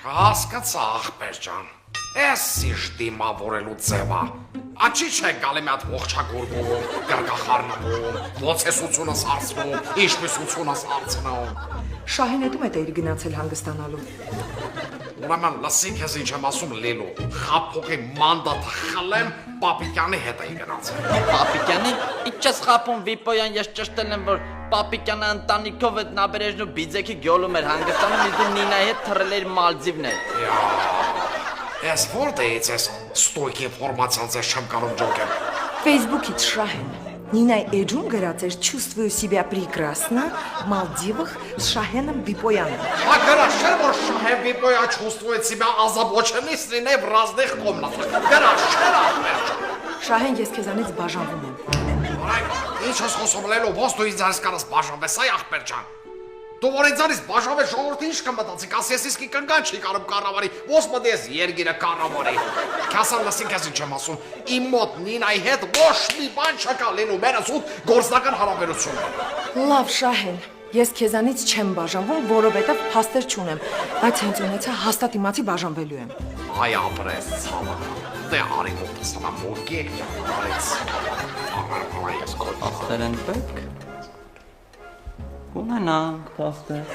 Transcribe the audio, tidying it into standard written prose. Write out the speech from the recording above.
Հասկացա աղբեր ջան, ես սիշ դիմավորելու ձևա, աչի չէ գալի մի հատ ողջագուրվում, գրգախառնվում, ոցեսությունս արցնում, ինչպիսությունս արցնում։ Շահեն հետում է իր գնացել հանգստանալու։ Ուրեմն լսի քեզ ինչ եմ ասում Լիլու, խափողի մանդատը խլեմ, Պապիկյանի հետ էի գնացել։ Պապիկյանի, ինչ ես խափում Վիպոյան, ես ճշտել եմ, որ Պապիկյանը ընտանիքով այդ նաբերեժն ու բիձեքի գյոլում էր հանգստանում, իսկ դու Նինայի հետ թռել էր Մալդիվներ։ Ես որտեղից ես ստոյք ինֆորմացիան ձեզ չեմ կարող ջոկեմ։ Facebook-ից Շահեն։ Նինայի էջում գրած էր «Чувствую себя прекрасно, Мальдивах с Шахеном Випояном». А գրաշեր որ Շահեն Վիպոյան чувствует себя озабоченным среди в разных комнатах։ Գրաշեր ախպեր։ Շահեն, ես քեզանից բաժանվում եմ։ Ինչ ես խոսում Լելո, ո՞ս դու ինձ այս կարաս բաժանվես, այ ախպեր ջան։ Դու որ ինձանից բաժանվես ժողովրդի ինչ կմտածի, կաս ես իսկի կնգան չի կարում կառավարի, ո՞ս մտի ես երգիրը կառավարի։ Քասան լսին քեզ ինչ եմ ասում, իմ մոտ Նինայի հետ ոչ մի բան չկա Լելո, մերս ու գործնական հարաբերություն։ Լավ, Շահեն, ես քեզանից չեմ բաժանվում, որովհետև փաստեր չունեմ, բայց հենց ունեցա հաստատ իմացի բաժանվելու եմ։ Այ ապրես ցավը։ Դե արի մոտս նա մորգեք արեց։ Այս կոտ Փաստեր են պետք։ Ունենանք փաստեր։